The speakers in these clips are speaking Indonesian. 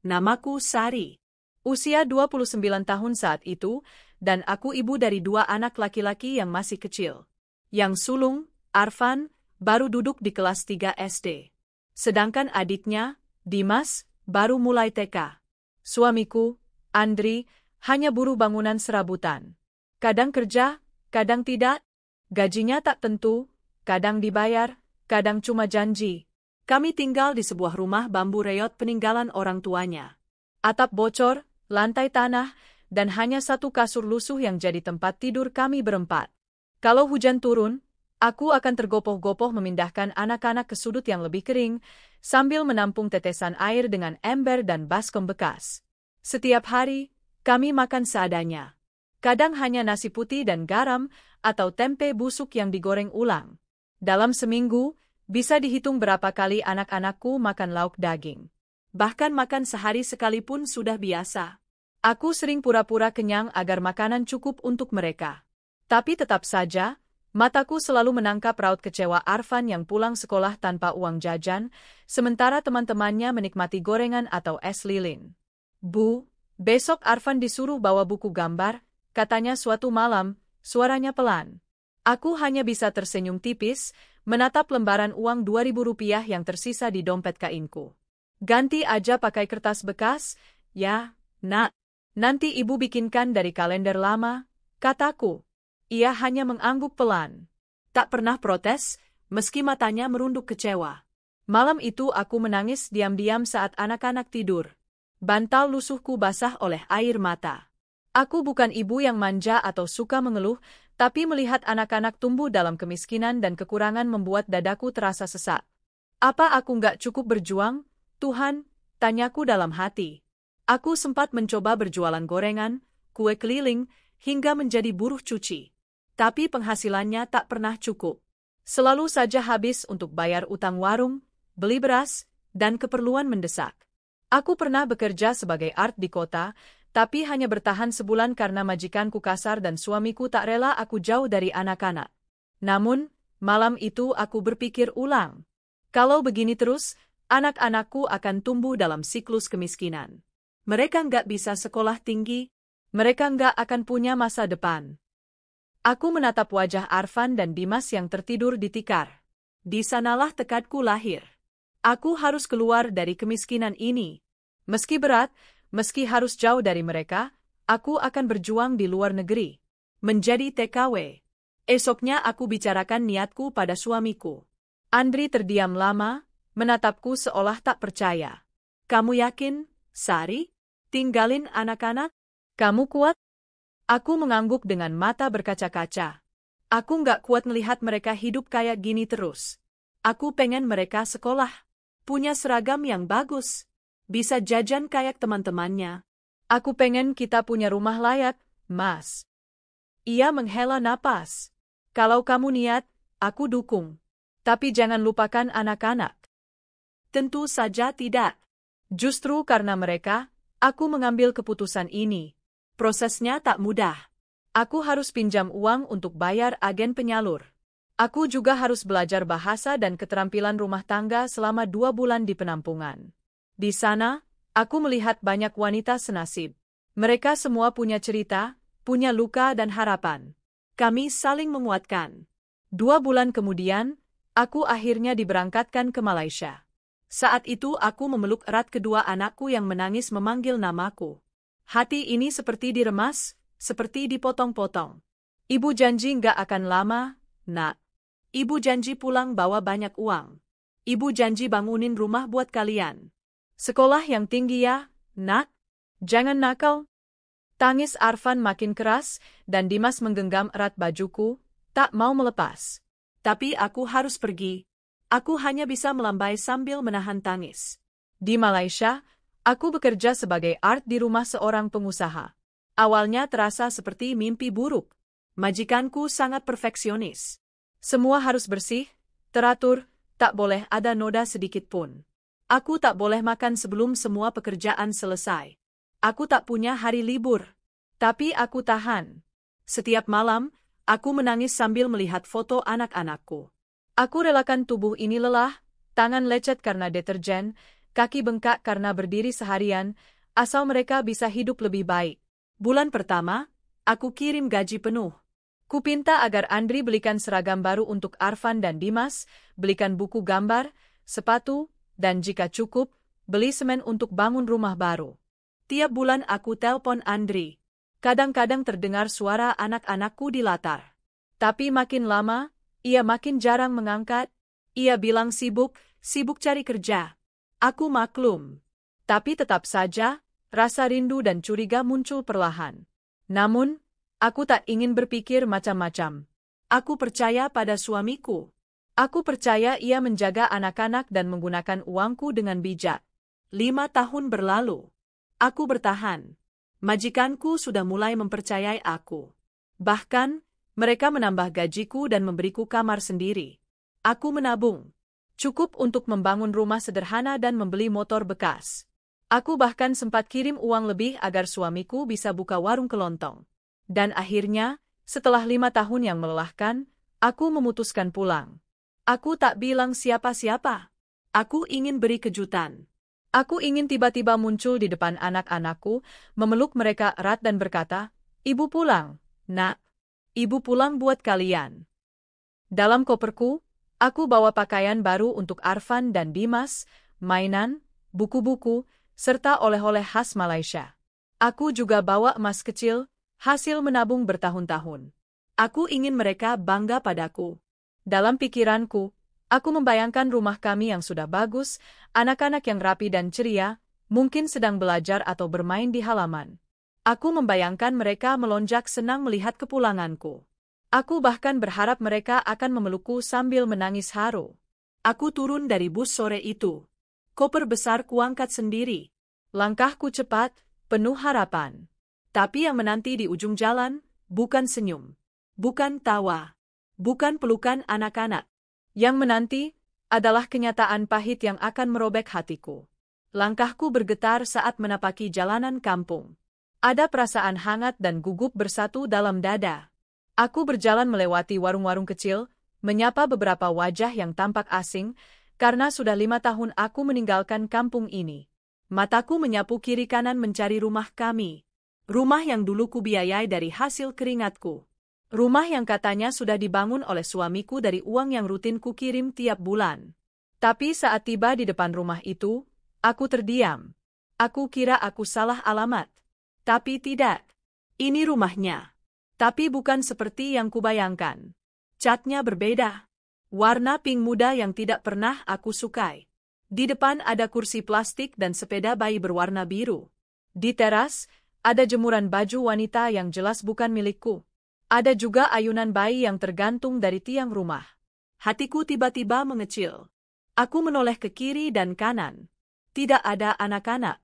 namaku Sari. Usia 29 tahun saat itu, dan aku ibu dari 2 anak laki-laki yang masih kecil. Yang sulung, Arfan, baru duduk di kelas 3 SD. Sedangkan adiknya, Dimas, baru mulai TK. Suamiku, Andri, hanya buruh bangunan serabutan. Kadang kerja, kadang tidak. Gajinya tak tentu, kadang dibayar, kadang cuma janji. Kami tinggal di sebuah rumah bambu reot peninggalan orang tuanya. Atap bocor, lantai tanah, dan hanya satu kasur lusuh yang jadi tempat tidur kami berempat. Kalau hujan turun, aku akan tergopoh-gopoh memindahkan anak-anak ke sudut yang lebih kering, sambil menampung tetesan air dengan ember dan baskom bekas. Setiap hari, kami makan seadanya. Kadang hanya nasi putih dan garam, atau tempe busuk yang digoreng ulang. Dalam seminggu, bisa dihitung berapa kali anak-anakku makan lauk daging. Bahkan makan sehari sekalipun sudah biasa. Aku sering pura-pura kenyang agar makanan cukup untuk mereka. Tapi tetap saja, mataku selalu menangkap raut kecewa Arfan yang pulang sekolah tanpa uang jajan, sementara teman-temannya menikmati gorengan atau es lilin. Bu, besok Arfan disuruh bawa buku gambar, katanya suatu malam, suaranya pelan. Aku hanya bisa tersenyum tipis, menatap lembaran uang Rp2.000 yang tersisa di dompet kainku. Ganti aja pakai kertas bekas, ya, Nak. Nanti ibu bikinkan dari kalender lama, kataku. Ia hanya mengangguk pelan. Tak pernah protes, meski matanya merunduk kecewa. Malam itu aku menangis diam-diam saat anak-anak tidur. Bantal lusuhku basah oleh air mata. Aku bukan ibu yang manja atau suka mengeluh, tapi melihat anak-anak tumbuh dalam kemiskinan dan kekurangan membuat dadaku terasa sesak. Apa aku nggak cukup berjuang, Tuhan? Tanyaku dalam hati. Aku sempat mencoba berjualan gorengan, kue keliling, hingga menjadi buruh cuci. Tapi penghasilannya tak pernah cukup. Selalu saja habis untuk bayar utang warung, beli beras, dan keperluan mendesak. Aku pernah bekerja sebagai art di kota, tapi hanya bertahan sebulan karena majikanku kasar dan suamiku tak rela aku jauh dari anak-anak. Namun, malam itu aku berpikir ulang. Kalau begini terus, anak-anakku akan tumbuh dalam siklus kemiskinan. Mereka nggak bisa sekolah tinggi, mereka nggak akan punya masa depan. Aku menatap wajah Arfan dan Dimas yang tertidur di tikar. Di sanalah tekadku lahir. Aku harus keluar dari kemiskinan ini. Meski berat, meski harus jauh dari mereka, aku akan berjuang di luar negeri. Menjadi TKW. Esoknya aku bicarakan niatku pada suamiku. Andri terdiam lama, menatapku seolah tak percaya. Kamu yakin, Sari? Tinggalin anak-anak? Kamu kuat? Aku mengangguk dengan mata berkaca-kaca. Aku nggak kuat melihat mereka hidup kayak gini terus. Aku pengen mereka sekolah, punya seragam yang bagus, bisa jajan kayak teman-temannya. Aku pengen kita punya rumah layak, Mas. Ia menghela napas. Kalau kamu niat, aku dukung. Tapi jangan lupakan anak-anak. Tentu saja tidak. Justru karena mereka, aku mengambil keputusan ini. Prosesnya tak mudah. Aku harus pinjam uang untuk bayar agen penyalur. Aku juga harus belajar bahasa dan keterampilan rumah tangga selama 2 bulan di penampungan. Di sana, aku melihat banyak wanita senasib. Mereka semua punya cerita, punya luka dan harapan. Kami saling menguatkan. 2 bulan kemudian, aku akhirnya diberangkatkan ke Malaysia. Saat itu aku memeluk erat kedua anakku yang menangis memanggil namaku. Hati ini seperti diremas, seperti dipotong-potong. Ibu janji nggak akan lama, Nak. Ibu janji pulang bawa banyak uang. Ibu janji bangunin rumah buat kalian. Sekolah yang tinggi ya, Nak. Jangan nakal. Tangis Arfan makin keras, dan Dimas menggenggam erat bajuku, tak mau melepas. Tapi aku harus pergi. Aku hanya bisa melambai sambil menahan tangis. Di Malaysia, aku bekerja sebagai art di rumah seorang pengusaha. Awalnya terasa seperti mimpi buruk. Majikanku sangat perfeksionis. Semua harus bersih, teratur, tak boleh ada noda sedikit pun. Aku tak boleh makan sebelum semua pekerjaan selesai. Aku tak punya hari libur. Tapi aku tahan. Setiap malam, aku menangis sambil melihat foto anak-anakku. Aku relakan tubuh ini lelah, tangan lecet karena deterjen, kaki bengkak karena berdiri seharian, asal mereka bisa hidup lebih baik. Bulan pertama, aku kirim gaji penuh. Kupinta agar Andri belikan seragam baru untuk Arfan dan Dimas, belikan buku gambar, sepatu, dan jika cukup, beli semen untuk bangun rumah baru. Tiap bulan aku telpon Andri. Kadang-kadang terdengar suara anak-anakku di latar. Tapi makin lama, ia makin jarang mengangkat. Ia bilang sibuk cari kerja. Aku maklum. Tapi tetap saja, rasa rindu dan curiga muncul perlahan. Namun, aku tak ingin berpikir macam-macam. Aku percaya pada suamiku. Aku percaya ia menjaga anak-anak dan menggunakan uangku dengan bijak. 5 tahun berlalu. Aku bertahan. Majikanku sudah mulai mempercayai aku. Bahkan, mereka menambah gajiku dan memberiku kamar sendiri. Aku menabung. Cukup untuk membangun rumah sederhana dan membeli motor bekas. Aku bahkan sempat kirim uang lebih agar suamiku bisa buka warung kelontong. Dan akhirnya, setelah 5 tahun yang melelahkan, aku memutuskan pulang. Aku tak bilang siapa-siapa. Aku ingin beri kejutan. Aku ingin tiba-tiba muncul di depan anak-anakku, memeluk mereka erat dan berkata, "Ibu pulang, Nak. Ibu pulang buat kalian." Dalam koperku, aku bawa pakaian baru untuk Arfan dan Dimas, mainan, buku-buku, serta oleh-oleh khas Malaysia. Aku juga bawa emas kecil, hasil menabung bertahun-tahun. Aku ingin mereka bangga padaku. Dalam pikiranku, aku membayangkan rumah kami yang sudah bagus, anak-anak yang rapi dan ceria, mungkin sedang belajar atau bermain di halaman. Aku membayangkan mereka melonjak senang melihat kepulanganku. Aku bahkan berharap mereka akan memelukku sambil menangis haru. Aku turun dari bus sore itu. Koper besar kuangkat sendiri. Langkahku cepat, penuh harapan. Tapi yang menanti di ujung jalan, bukan senyum. Bukan tawa. Bukan pelukan anak-anak. Yang menanti adalah kenyataan pahit yang akan merobek hatiku. Langkahku bergetar saat menapaki jalanan kampung. Ada perasaan hangat dan gugup bersatu dalam dada. Aku berjalan melewati warung-warung kecil, menyapa beberapa wajah yang tampak asing, karena sudah 5 tahun aku meninggalkan kampung ini. Mataku menyapu kiri kanan mencari rumah kami. Rumah yang dulu kubiayai dari hasil keringatku. Rumah yang katanya sudah dibangun oleh suamiku dari uang yang rutin kukirim tiap bulan. Tapi saat tiba di depan rumah itu, aku terdiam. Aku kira aku salah alamat. Tapi tidak. Ini rumahnya. Tapi bukan seperti yang kubayangkan. Catnya berbeda. Warna pink muda yang tidak pernah aku sukai. Di depan ada kursi plastik dan sepeda bayi berwarna biru. Di teras, ada jemuran baju wanita yang jelas bukan milikku. Ada juga ayunan bayi yang tergantung dari tiang rumah. Hatiku tiba-tiba mengecil. Aku menoleh ke kiri dan kanan. Tidak ada anak-anak.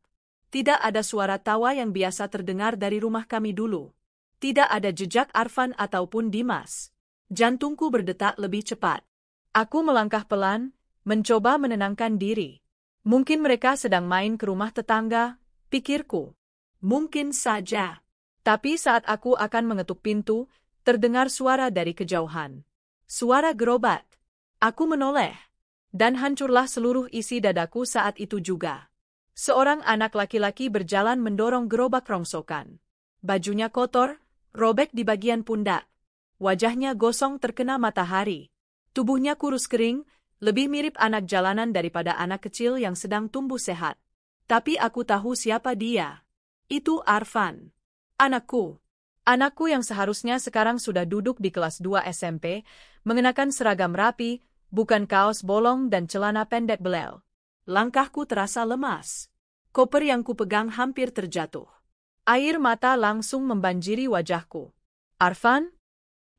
Tidak ada suara tawa yang biasa terdengar dari rumah kami dulu. Tidak ada jejak Arfan ataupun Dimas. Jantungku berdetak lebih cepat. Aku melangkah pelan, mencoba menenangkan diri. Mungkin mereka sedang main ke rumah tetangga, pikirku. Mungkin saja. Tapi saat aku akan mengetuk pintu, terdengar suara dari kejauhan. Suara gerobak. Aku menoleh. Dan hancurlah seluruh isi dadaku saat itu juga. Seorang anak laki-laki berjalan mendorong gerobak rongsokan. Bajunya kotor, robek di bagian pundak. Wajahnya gosong terkena matahari. Tubuhnya kurus kering, lebih mirip anak jalanan daripada anak kecil yang sedang tumbuh sehat. Tapi aku tahu siapa dia. Itu Arfan. Anakku. Anakku yang seharusnya sekarang sudah duduk di kelas 2 SMP, mengenakan seragam rapi, bukan kaos bolong dan celana pendek belel. Langkahku terasa lemas. Koper yang kupegang hampir terjatuh. Air mata langsung membanjiri wajahku. Arfan?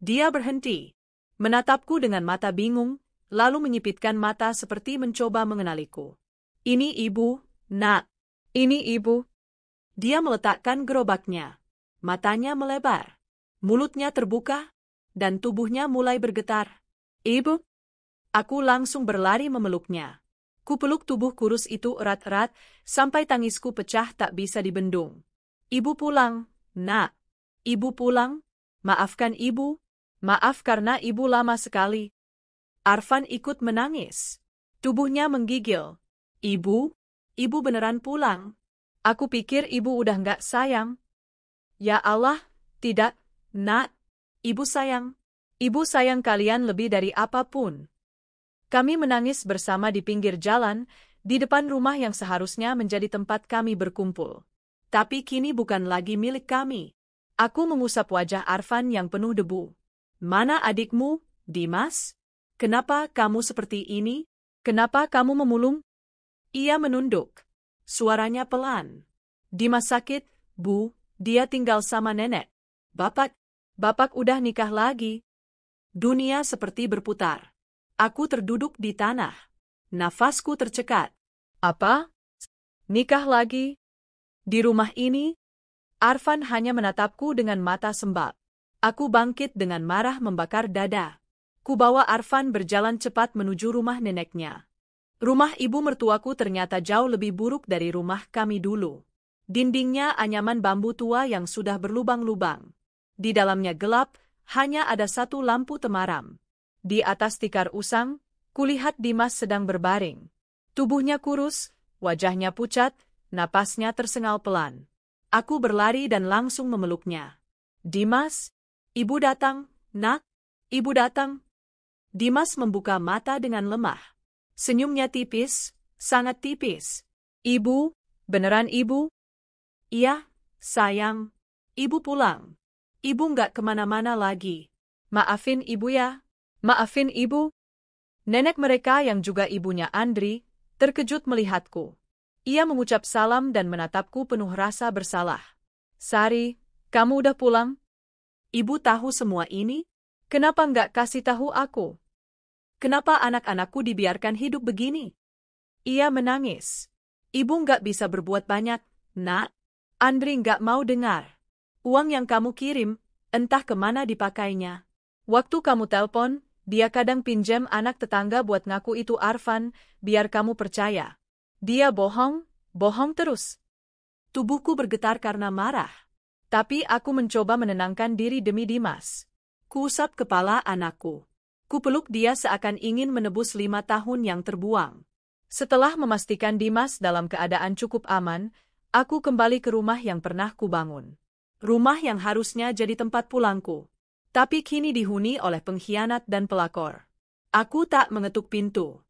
Dia berhenti. Menatapku dengan mata bingung, lalu menyipitkan mata seperti mencoba mengenaliku. Ini ibu, Nak. Ini ibu. Dia meletakkan gerobaknya. Matanya melebar. Mulutnya terbuka, dan tubuhnya mulai bergetar. Ibu? Aku langsung berlari memeluknya. Kupeluk tubuh kurus itu erat-erat, sampai tangisku pecah tak bisa dibendung. Ibu pulang, Nak. Ibu pulang? Maafkan ibu. Maaf karena ibu lama sekali. Arfan ikut menangis. Tubuhnya menggigil. Ibu? Ibu beneran pulang? Aku pikir ibu udah nggak sayang. Ya Allah, tidak, Nak. Ibu sayang. Ibu sayang kalian lebih dari apapun. Kami menangis bersama di pinggir jalan, di depan rumah yang seharusnya menjadi tempat kami berkumpul. Tapi kini bukan lagi milik kami. Aku mengusap wajah Arfan yang penuh debu. Mana adikmu, Dimas? Kenapa kamu seperti ini? Kenapa kamu memulung? Ia menunduk. Suaranya pelan. Dimas sakit, Bu. Dia tinggal sama nenek. Bapak udah nikah lagi. Dunia seperti berputar. Aku terduduk di tanah. Nafasku tercekat. Apa? Nikah lagi? Di rumah ini? Arfan hanya menatapku dengan mata sembab. Aku bangkit dengan marah membakar dada. Kubawa Arfan berjalan cepat menuju rumah neneknya. Rumah ibu mertuaku ternyata jauh lebih buruk dari rumah kami dulu. Dindingnya anyaman bambu tua yang sudah berlubang-lubang. Di dalamnya gelap, hanya ada satu lampu temaram. Di atas tikar usang, kulihat Dimas sedang berbaring. Tubuhnya kurus, wajahnya pucat, napasnya tersengal pelan. Aku berlari dan langsung memeluknya. Dimas, ibu datang, Nak, ibu datang. Dimas membuka mata dengan lemah. Senyumnya tipis, sangat tipis. Ibu, beneran ibu? Iya, sayang. Ibu pulang. Ibu nggak kemana-mana lagi. Maafin ibu ya. Maafin ibu. Nenek mereka yang juga ibunya Andri, terkejut melihatku. Ia mengucap salam dan menatapku penuh rasa bersalah. Sari, kamu udah pulang? Ibu tahu semua ini? Kenapa nggak kasih tahu aku? Kenapa anak-anakku dibiarkan hidup begini? Ia menangis. Ibu nggak bisa berbuat banyak, Nak. Andri nggak mau dengar. Uang yang kamu kirim, entah kemana dipakainya. Waktu kamu telpon, dia kadang pinjam anak tetangga buat ngaku itu Arfan, biar kamu percaya. Dia bohong terus. Tubuhku bergetar karena marah. Tapi aku mencoba menenangkan diri demi Dimas. Kuusap kepala anakku. Kupeluk dia seakan ingin menebus 5 tahun yang terbuang. Setelah memastikan Dimas dalam keadaan cukup aman, aku kembali ke rumah yang pernah kubangun. Rumah yang harusnya jadi tempat pulangku. Tapi kini dihuni oleh pengkhianat dan pelakor. Aku tak mengetuk pintu.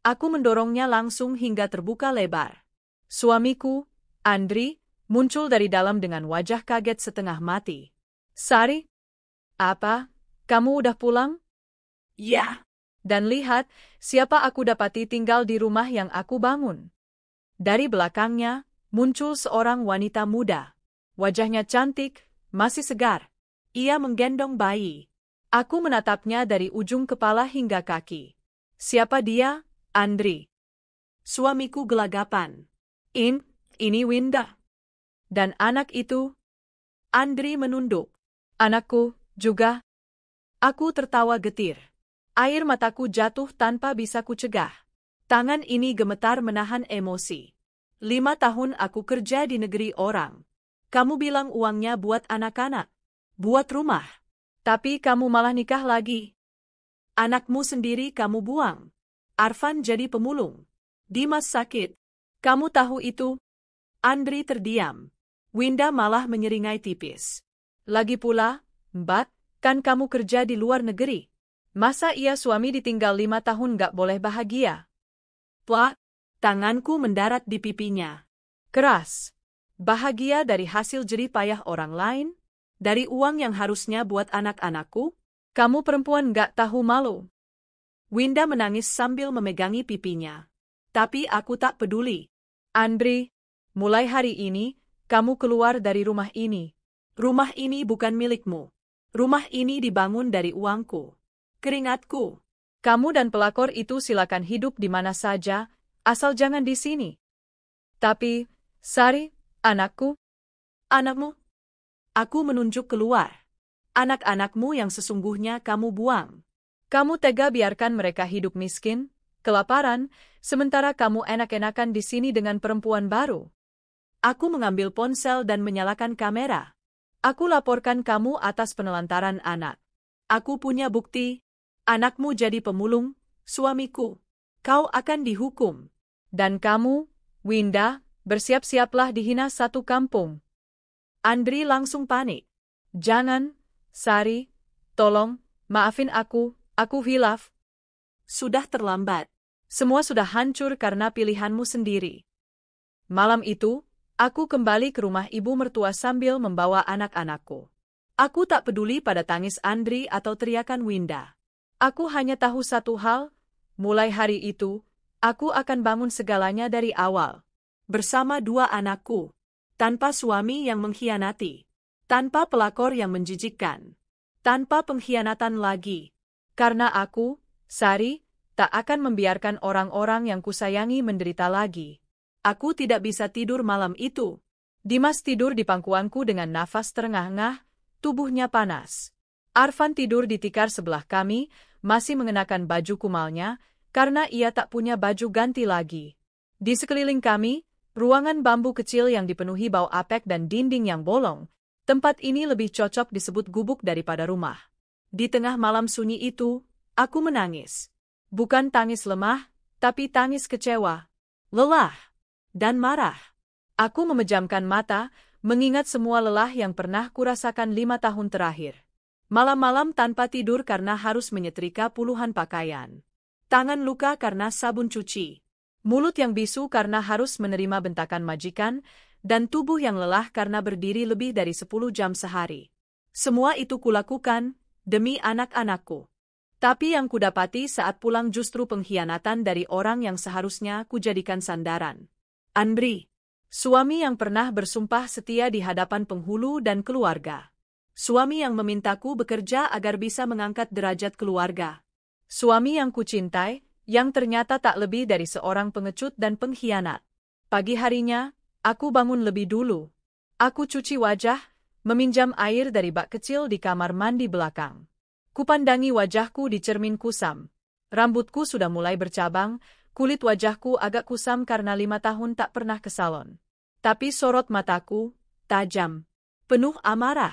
Aku mendorongnya langsung hingga terbuka lebar. Suamiku, Andri, muncul dari dalam dengan wajah kaget setengah mati. Sari? Apa? Kamu udah pulang? Ya. Dan lihat, siapa aku dapati tinggal di rumah yang aku bangun. Dari belakangnya, muncul seorang wanita muda. Wajahnya cantik, masih segar. Ia menggendong bayi. Aku menatapnya dari ujung kepala hingga kaki. Siapa dia? Andri. Suamiku gelagapan. Ini Winda. Dan anak itu? Andri menunduk. Anakku, juga. Aku tertawa getir. Air mataku jatuh tanpa bisa kucegah. Tangan ini gemetar menahan emosi. 5 tahun aku kerja di negeri orang. Kamu bilang uangnya buat anak-anak, buat rumah. Tapi kamu malah nikah lagi. Anakmu sendiri kamu buang. Arfan jadi pemulung. Dimas sakit. Kamu tahu itu? Andri terdiam. Winda malah menyeringai tipis. Lagi pula, Mbak, kan kamu kerja di luar negeri. Masa iya suami ditinggal 5 tahun gak boleh bahagia? Plak, tanganku mendarat di pipinya. Keras. Bahagia dari hasil jerih payah orang lain? Dari uang yang harusnya buat anak-anakku? Kamu perempuan gak tahu malu. Winda menangis sambil memegangi pipinya. Tapi aku tak peduli. Andri, mulai hari ini, kamu keluar dari rumah ini. Rumah ini bukan milikmu. Rumah ini dibangun dari uangku. Keringatku. Kamu dan pelakor itu silakan hidup di mana saja, asal jangan di sini. Tapi, Sari, anakku. Anakmu? Aku menunjuk keluar. Anak-anakmu yang sesungguhnya kamu buang. Kamu tega biarkan mereka hidup miskin, kelaparan, sementara kamu enak-enakan di sini dengan perempuan baru. Aku mengambil ponsel dan menyalakan kamera. Aku laporkan kamu atas penelantaran anak. Aku punya bukti. Anakmu jadi pemulung, suamiku. Kau akan dihukum. Dan kamu, Winda, bersiap-siaplah dihina satu kampung. Andri langsung panik. Jangan, Sari, tolong, maafin aku hilaf. Sudah terlambat. Semua sudah hancur karena pilihanmu sendiri. Malam itu, aku kembali ke rumah ibu mertua sambil membawa anak-anakku. Aku tak peduli pada tangis Andri atau teriakan Winda. Aku hanya tahu satu hal, mulai hari itu, aku akan bangun segalanya dari awal. Bersama dua anakku. Tanpa suami yang mengkhianati. Tanpa pelakor yang menjijikkan. Tanpa pengkhianatan lagi. Karena aku, Sari, tak akan membiarkan orang-orang yang kusayangi menderita lagi. Aku tidak bisa tidur malam itu. Dimas tidur di pangkuanku dengan nafas terengah-engah, tubuhnya panas. Arfan tidur di tikar sebelah kami, masih mengenakan baju kumalnya, karena ia tak punya baju ganti lagi. Di sekeliling kami, ruangan bambu kecil yang dipenuhi bau apek dan dinding yang bolong. Tempat ini lebih cocok disebut gubuk daripada rumah. Di tengah malam sunyi itu, aku menangis. Bukan tangis lemah, tapi tangis kecewa, lelah, dan marah. Aku memejamkan mata, mengingat semua lelah yang pernah kurasakan 5 tahun terakhir. Malam-malam tanpa tidur karena harus menyetrika puluhan pakaian. Tangan luka karena sabun cuci. Mulut yang bisu karena harus menerima bentakan majikan, dan tubuh yang lelah karena berdiri lebih dari 10 jam sehari. Semua itu kulakukan demi anak-anakku. Tapi yang kudapati saat pulang justru pengkhianatan dari orang yang seharusnya kujadikan sandaran. Andri, suami yang pernah bersumpah setia di hadapan penghulu dan keluarga. Suami yang memintaku bekerja agar bisa mengangkat derajat keluarga. Suami yang kucintai, yang ternyata tak lebih dari seorang pengecut dan pengkhianat. Pagi harinya, aku bangun lebih dulu. Aku cuci wajah, meminjam air dari bak kecil di kamar mandi belakang. Kupandangi wajahku di cermin kusam. Rambutku sudah mulai bercabang, kulit wajahku agak kusam karena 5 tahun tak pernah ke salon. Tapi sorot mataku, tajam, penuh amarah.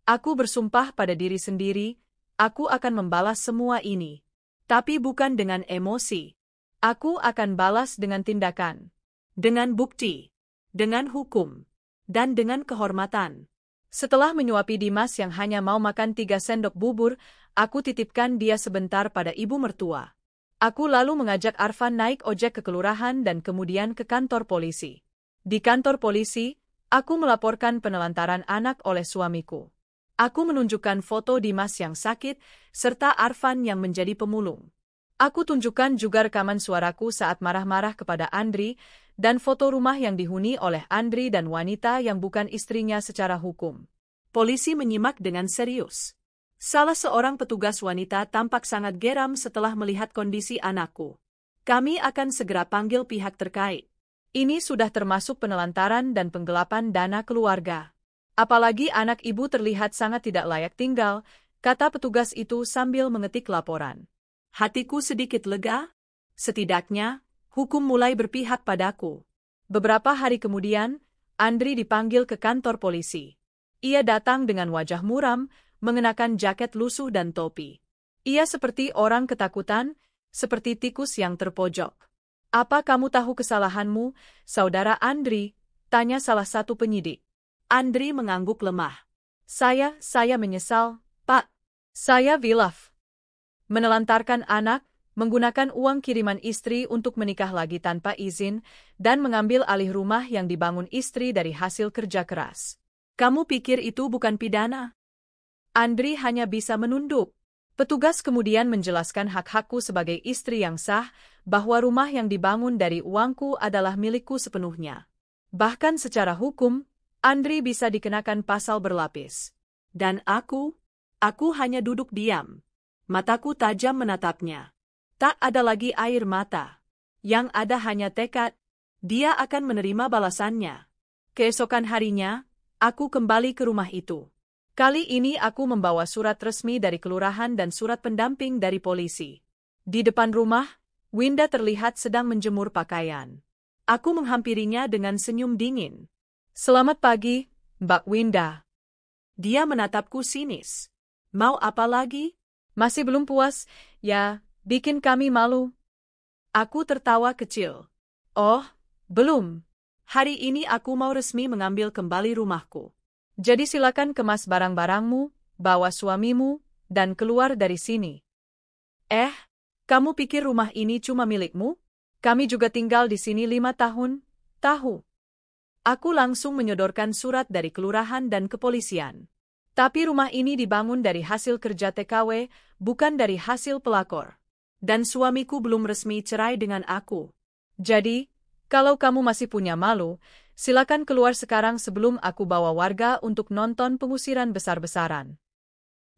Aku bersumpah pada diri sendiri, aku akan membalas semua ini. Tapi bukan dengan emosi. Aku akan balas dengan tindakan. Dengan bukti. Dengan hukum. Dan dengan kehormatan. Setelah menyuapi Dimas yang hanya mau makan 3 sendok bubur, aku titipkan dia sebentar pada ibu mertua. Aku lalu mengajak Arfan naik ojek ke kelurahan dan kemudian ke kantor polisi. Di kantor polisi, aku melaporkan penelantaran anak oleh suamiku. Aku menunjukkan foto Dimas yang sakit, serta Arfan yang menjadi pemulung. Aku tunjukkan juga rekaman suaraku saat marah-marah kepada Andri, dan foto rumah yang dihuni oleh Andri dan wanita yang bukan istrinya secara hukum. Polisi menyimak dengan serius. Salah seorang petugas wanita tampak sangat geram setelah melihat kondisi anakku. Kami akan segera panggil pihak terkait. Ini sudah termasuk penelantaran dan penggelapan dana keluarga. Apalagi anak ibu terlihat sangat tidak layak tinggal, kata petugas itu sambil mengetik laporan. Hatiku sedikit lega. Setidaknya, hukum mulai berpihak padaku. Beberapa hari kemudian, Andri dipanggil ke kantor polisi. Ia datang dengan wajah muram, mengenakan jaket lusuh dan topi. Ia seperti orang ketakutan, seperti tikus yang terpojok. Apa kamu tahu kesalahanmu, saudara Andri? Tanya salah satu penyidik. Andri mengangguk lemah. Saya menyesal, Pak. Saya hilaf. Menelantarkan anak, menggunakan uang kiriman istri untuk menikah lagi tanpa izin, dan mengambil alih rumah yang dibangun istri dari hasil kerja keras. Kamu pikir itu bukan pidana? Andri hanya bisa menunduk. Petugas kemudian menjelaskan hak-hakku sebagai istri yang sah, bahwa rumah yang dibangun dari uangku adalah milikku sepenuhnya. Bahkan secara hukum, Andri bisa dikenakan pasal berlapis. Dan aku hanya duduk diam. Mataku tajam menatapnya. Tak ada lagi air mata. Yang ada hanya tekad. Dia akan menerima balasannya. Keesokan harinya, aku kembali ke rumah itu. Kali ini aku membawa surat resmi dari kelurahan dan surat pendamping dari polisi. Di depan rumah, Winda terlihat sedang menjemur pakaian. Aku menghampirinya dengan senyum dingin. Selamat pagi, Mbak Winda. Dia menatapku sinis. Mau apa lagi? Masih belum puas, ya, bikin kami malu. Aku tertawa kecil. Oh, Belum. Hari ini aku mau resmi mengambil kembali rumahku. Jadi silakan kemas barang-barangmu, bawa suamimu, dan keluar dari sini. Kamu pikir rumah ini cuma milikmu? Kami juga tinggal di sini 5 tahun, tahu. Aku langsung menyodorkan surat dari kelurahan dan kepolisian. Tapi rumah ini dibangun dari hasil kerja TKW, bukan dari hasil pelakor. Dan suamiku belum resmi cerai dengan aku. Jadi, kalau kamu masih punya malu, silakan keluar sekarang sebelum aku bawa warga untuk nonton pengusiran besar-besaran.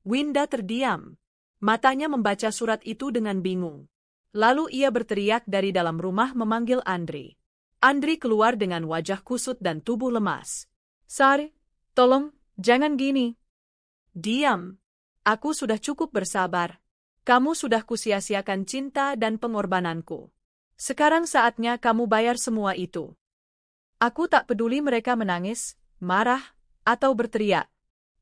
Winda terdiam. Matanya membaca surat itu dengan bingung. Lalu ia berteriak dari dalam rumah memanggil Andri. Andri keluar dengan wajah kusut dan tubuh lemas. Sari, tolong, jangan gini. Diam. Aku sudah cukup bersabar. Kamu sudah kusia-siakan cinta dan pengorbananku. Sekarang saatnya kamu bayar semua itu. Aku tak peduli mereka menangis, marah, atau berteriak.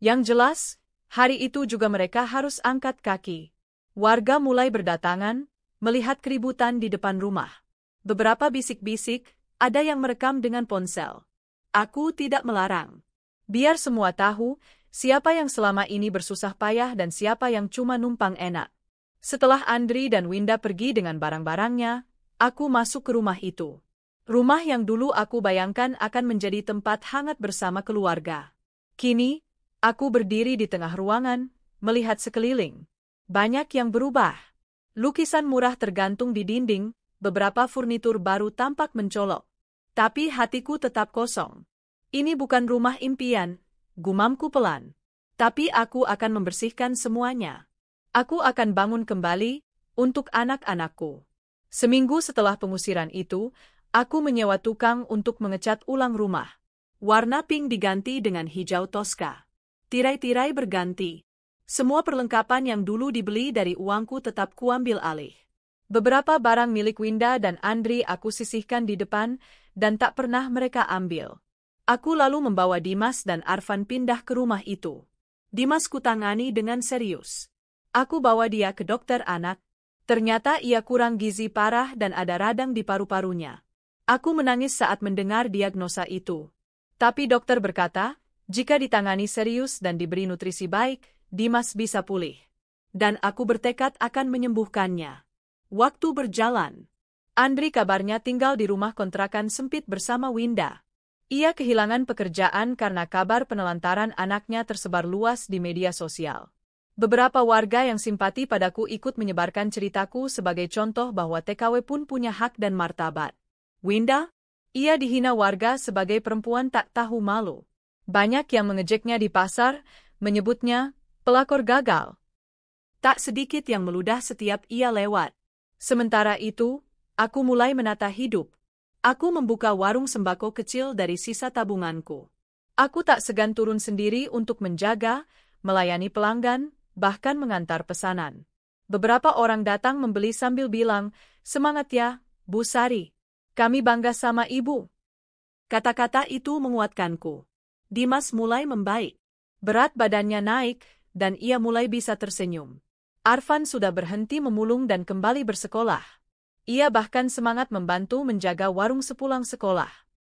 Yang jelas, hari itu juga mereka harus angkat kaki. Warga mulai berdatangan, melihat keributan di depan rumah. Beberapa bisik-bisik, ada yang merekam dengan ponsel. Aku tidak melarang. Biar semua tahu, siapa yang selama ini bersusah payah dan siapa yang cuma numpang enak. Setelah Andri dan Winda pergi dengan barang-barangnya, aku masuk ke rumah itu. Rumah yang dulu aku bayangkan akan menjadi tempat hangat bersama keluarga. Kini, aku berdiri di tengah ruangan, melihat sekeliling. Banyak yang berubah. Lukisan murah tergantung di dinding, beberapa furnitur baru tampak mencolok. Tapi hatiku tetap kosong. Ini bukan rumah impian, gumamku pelan. Tapi aku akan membersihkan semuanya. Aku akan bangun kembali untuk anak-anakku. Seminggu setelah pengusiran itu, aku menyewa tukang untuk mengecat ulang rumah. Warna pink diganti dengan hijau toska. Tirai-tirai berganti. Semua perlengkapan yang dulu dibeli dari uangku tetap kuambil alih. Beberapa barang milik Winda dan Andri aku sisihkan di depan dan tak pernah mereka ambil. Aku lalu membawa Dimas dan Arfan pindah ke rumah itu. Dimas kutangani dengan serius. Aku bawa dia ke dokter anak. Ternyata ia kurang gizi parah dan ada radang di paru-parunya. Aku menangis saat mendengar diagnosa itu. Tapi dokter berkata, jika ditangani serius dan diberi nutrisi baik, Dimas bisa pulih. Dan aku bertekad akan menyembuhkannya. Waktu berjalan. Andri kabarnya tinggal di rumah kontrakan sempit bersama Winda. Ia kehilangan pekerjaan karena kabar penelantaran anaknya tersebar luas di media sosial. Beberapa warga yang simpati padaku ikut menyebarkan ceritaku sebagai contoh bahwa TKW pun punya hak dan martabat. Winda? Ia dihina warga sebagai perempuan tak tahu malu. Banyak yang mengejeknya di pasar, menyebutnya pelakor gagal. Tak sedikit yang meludah setiap ia lewat. Sementara itu, aku mulai menata hidup. Aku membuka warung sembako kecil dari sisa tabunganku. Aku tak segan turun sendiri untuk menjaga, melayani pelanggan, bahkan mengantar pesanan. Beberapa orang datang membeli sambil bilang, "Semangat ya, Bu Sari. Kami bangga sama Ibu." Kata-kata itu menguatkanku. Dimas mulai membaik. Berat badannya naik, dan ia mulai bisa tersenyum. Arfan sudah berhenti memulung dan kembali bersekolah. Ia bahkan semangat membantu menjaga warung sepulang sekolah.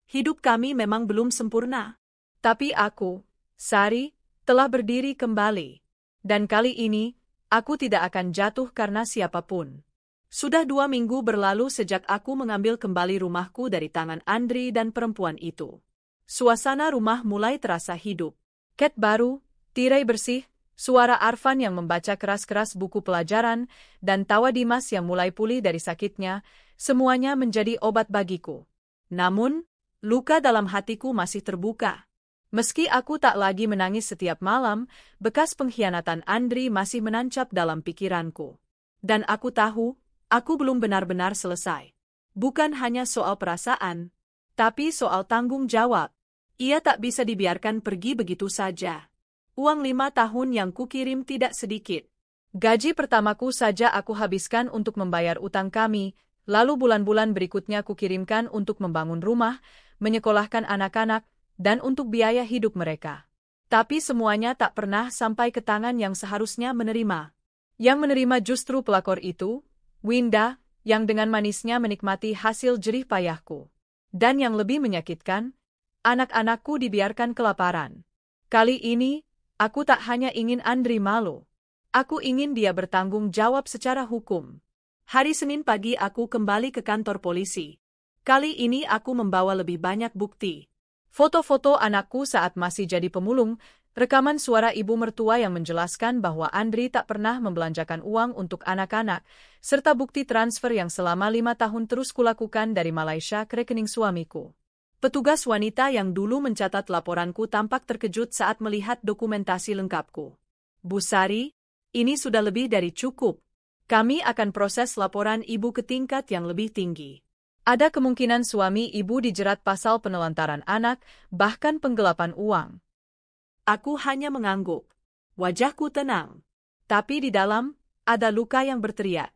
Hidup kami memang belum sempurna. Tapi aku, Sari, telah berdiri kembali. Dan kali ini, aku tidak akan jatuh karena siapapun. Sudah 2 minggu berlalu sejak aku mengambil kembali rumahku dari tangan Andri dan perempuan itu. Suasana rumah mulai terasa hidup. Cat baru, tirai bersih, suara Arfan yang membaca keras-keras buku pelajaran, dan tawa Dimas yang mulai pulih dari sakitnya, semuanya menjadi obat bagiku. Namun, luka dalam hatiku masih terbuka. Meski aku tak lagi menangis setiap malam, bekas pengkhianatan Andri masih menancap dalam pikiranku. Dan aku tahu, aku belum benar-benar selesai. Bukan hanya soal perasaan, tapi soal tanggung jawab. Ia tak bisa dibiarkan pergi begitu saja. Uang 5 tahun yang kukirim tidak sedikit. Gaji pertamaku saja aku habiskan untuk membayar utang kami, lalu bulan-bulan berikutnya kukirimkan untuk membangun rumah, menyekolahkan anak-anak, dan untuk biaya hidup mereka. Tapi semuanya tak pernah sampai ke tangan yang seharusnya menerima. Yang menerima justru pelakor itu, Winda, yang dengan manisnya menikmati hasil jerih payahku. Dan yang lebih menyakitkan, anak-anakku dibiarkan kelaparan. Kali ini, aku tak hanya ingin Andri malu. Aku ingin dia bertanggung jawab secara hukum. Hari Senin pagi aku kembali ke kantor polisi. Kali ini aku membawa lebih banyak bukti. Foto-foto anakku saat masih jadi pemulung, rekaman suara ibu mertua yang menjelaskan bahwa Andri tak pernah membelanjakan uang untuk anak-anak, serta bukti transfer yang selama 5 tahun terus kulakukan dari Malaysia ke rekening suamiku. Petugas wanita yang dulu mencatat laporanku tampak terkejut saat melihat dokumentasi lengkapku. Bu Sari, ini sudah lebih dari cukup. Kami akan proses laporan ibu ke tingkat yang lebih tinggi. Ada kemungkinan suami ibu dijerat pasal penelantaran anak, bahkan penggelapan uang. Aku hanya mengangguk. Wajahku tenang. Tapi di dalam, ada luka yang berteriak.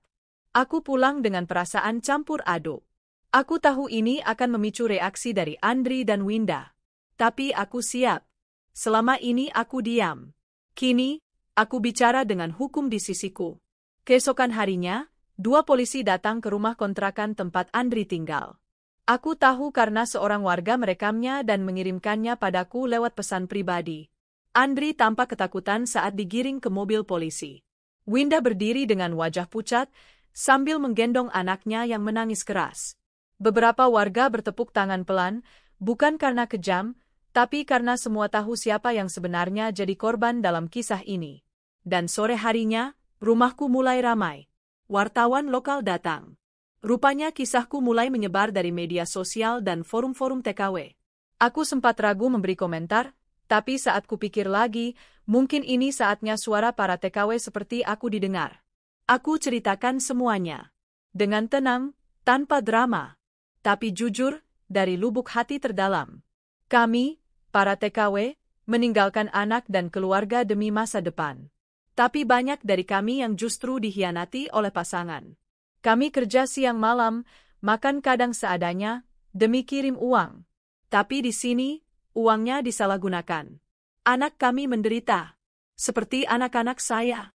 Aku pulang dengan perasaan campur aduk. Aku tahu ini akan memicu reaksi dari Andri dan Winda. Tapi aku siap. Selama ini aku diam. Kini, aku bicara dengan hukum di sisiku. Keesokan harinya, 2 polisi datang ke rumah kontrakan tempat Andri tinggal. Aku tahu karena seorang warga merekamnya dan mengirimkannya padaku lewat pesan pribadi. Andri tampak ketakutan saat digiring ke mobil polisi. Winda berdiri dengan wajah pucat, sambil menggendong anaknya yang menangis keras. Beberapa warga bertepuk tangan pelan, bukan karena kejam, tapi karena semua tahu siapa yang sebenarnya jadi korban dalam kisah ini. Dan sore harinya, rumahku mulai ramai. Wartawan lokal datang. Rupanya kisahku mulai menyebar dari media sosial dan forum-forum TKW. Aku sempat ragu memberi komentar, tapi saat kupikir lagi, mungkin ini saatnya suara para TKW seperti aku didengar. Aku ceritakan semuanya. Dengan tenang, tanpa drama. Tapi jujur, dari lubuk hati terdalam. Kami, para TKW, meninggalkan anak dan keluarga demi masa depan. Tapi banyak dari kami yang justru dikhianati oleh pasangan. Kami kerja siang malam, makan kadang seadanya, demi kirim uang. Tapi di sini, uangnya disalahgunakan. Anak kami menderita. Seperti anak-anak saya.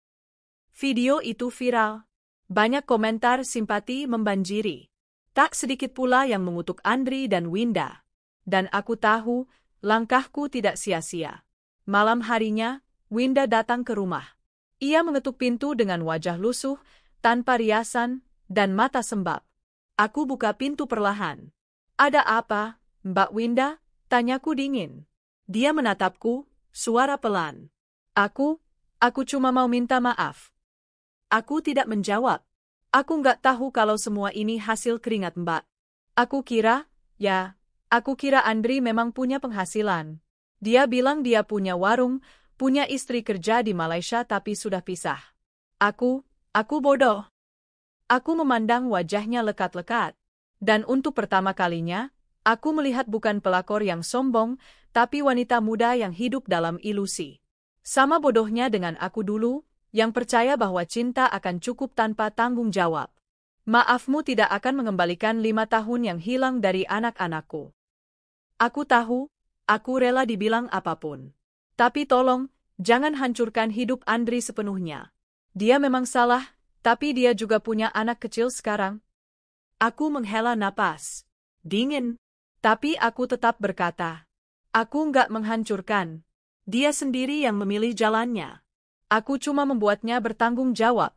Video itu viral. Banyak komentar simpati membanjiri. Tak sedikit pula yang mengutuk Andri dan Winda. Dan aku tahu, langkahku tidak sia-sia. Malam harinya, Winda datang ke rumah. Ia mengetuk pintu dengan wajah lusuh, tanpa riasan, dan mata sembab. Aku buka pintu perlahan. Ada apa, Mbak Winda? Tanyaku dingin. Dia menatapku, suara pelan. Aku cuma mau minta maaf. Aku tidak menjawab. Aku nggak tahu kalau semua ini hasil keringat Mbak. Aku kira Andri memang punya penghasilan. Dia bilang dia punya warung, punya istri kerja di Malaysia tapi sudah pisah. Aku bodoh. Aku memandang wajahnya lekat-lekat. Dan untuk pertama kalinya, aku melihat bukan pelakor yang sombong, tapi wanita muda yang hidup dalam ilusi. Sama bodohnya dengan aku dulu, yang percaya bahwa cinta akan cukup tanpa tanggung jawab. Maafmu tidak akan mengembalikan 5 tahun yang hilang dari anak-anakku. Aku tahu, aku rela dibilang apapun. Tapi tolong, jangan hancurkan hidup Andri sepenuhnya. Dia memang salah, tapi dia juga punya anak kecil sekarang. Aku menghela napas. Dingin. Tapi aku tetap berkata, aku nggak menghancurkan. Dia sendiri yang memilih jalannya. Aku cuma membuatnya bertanggung jawab.